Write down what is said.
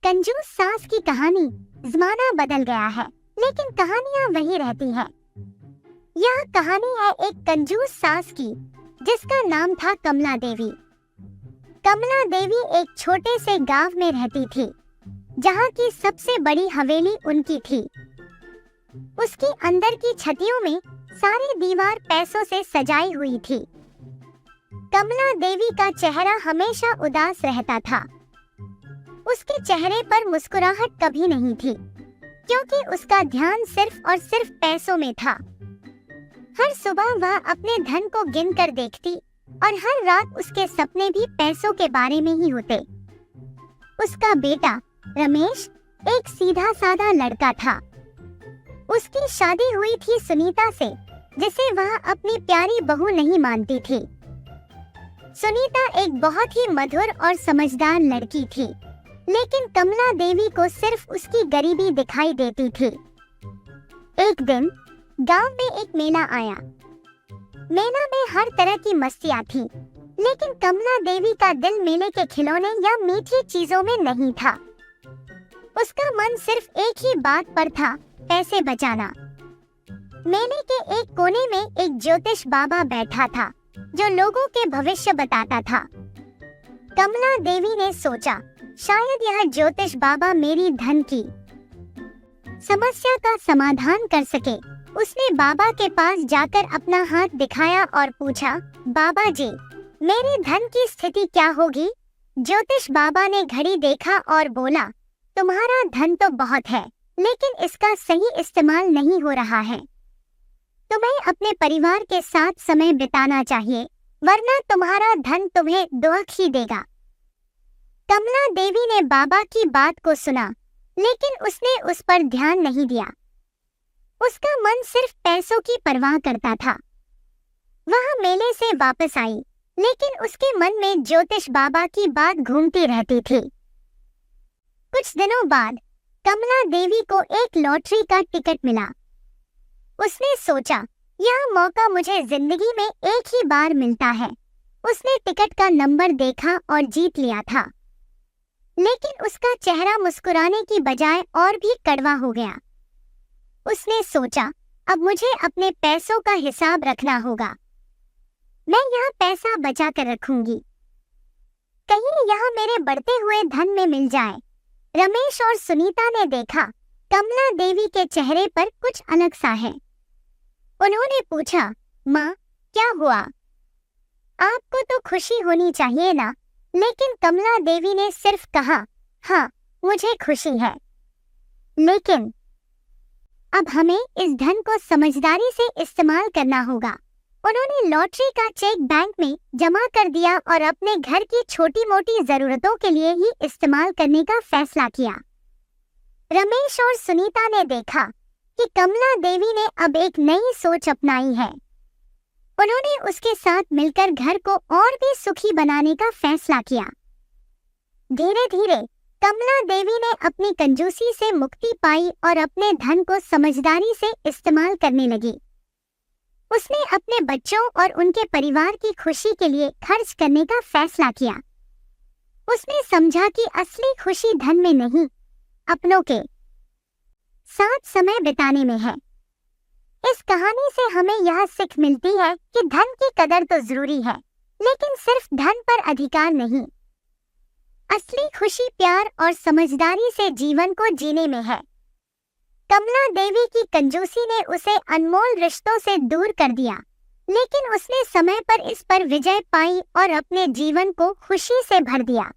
कंजूस सास की कहानी। जमाना बदल गया है लेकिन कहानियां वही रहती हैं। यह कहानी है एक कंजूस सास की जिसका नाम था कमला देवी। कमला देवी एक छोटे से गांव में रहती थी जहां की सबसे बड़ी हवेली उनकी थी। उसकी अंदर की छतियों में सारी दीवार पैसों से सजाई हुई थी। कमला देवी का चेहरा हमेशा उदास रहता था। उसके चेहरे पर मुस्कुराहट कभी नहीं थी क्योंकि उसका ध्यान सिर्फ और सिर्फ पैसों में था। हर सुबह वह अपने धन को गिनकर देखती और हर रात उसके सपने भी पैसों के बारे में ही होते। उसका बेटा रमेश एक सीधा साधा लड़का था। उसकी शादी हुई थी सुनीता से जिसे वह अपनी प्यारी बहू नहीं मानती थी। सुनीता एक बहुत ही मधुर और समझदार लड़की थी लेकिन कमला देवी को सिर्फ उसकी गरीबी दिखाई देती थी। एक दिन गांव में एक मेला आया। मेला में हर तरह की मस्तियां थी लेकिन कमला देवी का दिल मेले के खिलौने या मीठी चीजों में नहीं था। उसका मन सिर्फ एक ही बात पर था, पैसे बचाना। मेले के एक कोने में एक ज्योतिष बाबा बैठा था जो लोगों के भविष्य बताता था। कमला देवी ने सोचा शायद यह ज्योतिष बाबा मेरी धन की समस्या का समाधान कर सके। उसने बाबा के पास जाकर अपना हाथ दिखाया और पूछा, बाबा जी मेरे धन की स्थिति क्या होगी? ज्योतिष बाबा ने घड़ी देखा और बोला, तुम्हारा धन तो बहुत है लेकिन इसका सही इस्तेमाल नहीं हो रहा है। तुम्हें अपने परिवार के साथ समय बिताना चाहिए वरना तुम्हारा धन तुम्हें दुख ही देगा। कमला देवी ने बाबा की बात को सुना लेकिन उसने उस पर ध्यान नहीं दिया। उसका मन सिर्फ पैसों की परवाह करता था। वह मेले से वापस आई लेकिन उसके मन में ज्योतिष बाबा की बात घूमती रहती थी। कुछ दिनों बाद कमला देवी को एक लॉटरी का टिकट मिला। उसने सोचा यह मौका मुझे जिंदगी में एक ही बार मिलता है। उसने टिकट का नंबर देखा और जीत लिया था लेकिन उसका चेहरा मुस्कुराने की बजाय और भी कड़वा हो गया। उसने सोचा अब मुझे अपने पैसों का हिसाब रखना होगा। मैं यह पैसा बचा कर रखूंगी, कहीं यह मेरे बढ़ते हुए धन में मिल जाए। रमेश और सुनीता ने देखा कमला देवी के चेहरे पर कुछ अलग सा है। उन्होंने पूछा, माँ क्या हुआ? आपको तो खुशी होनी चाहिए ना? लेकिन कमला देवी ने सिर्फ कहा, हाँ मुझे खुशी है लेकिन अब हमें इस धन को समझदारी से इस्तेमाल करना होगा। उन्होंने लॉटरी का चेक बैंक में जमा कर दिया और अपने घर की छोटी मोटी जरूरतों के लिए ही इस्तेमाल करने का फैसला किया। रमेश और सुनीता ने देखा कि कमला देवी ने अब एक नई सोच अपनाई है। उन्होंने उसके साथ मिलकर घर को और भी सुखी बनाने का फैसला किया। धीरे धीरे कमला देवी ने अपनी कंजूसी से मुक्ति पाई और अपने धन को समझदारी से इस्तेमाल करने लगी। उसने अपने बच्चों और उनके परिवार की खुशी के लिए खर्च करने का फैसला किया। उसने समझा कि असली खुशी धन में नहीं, अपनों के साथ समय बिताने में है। इस कहानी से हमें यह सीख मिलती है कि धन की कदर तो जरूरी है लेकिन सिर्फ धन पर अधिकार नहीं। असली खुशी प्यार और समझदारी से जीवन को जीने में है। कमला देवी की कंजूसी ने उसे अनमोल रिश्तों से दूर कर दिया लेकिन उसने समय पर इस पर विजय पाई और अपने जीवन को खुशी से भर दिया।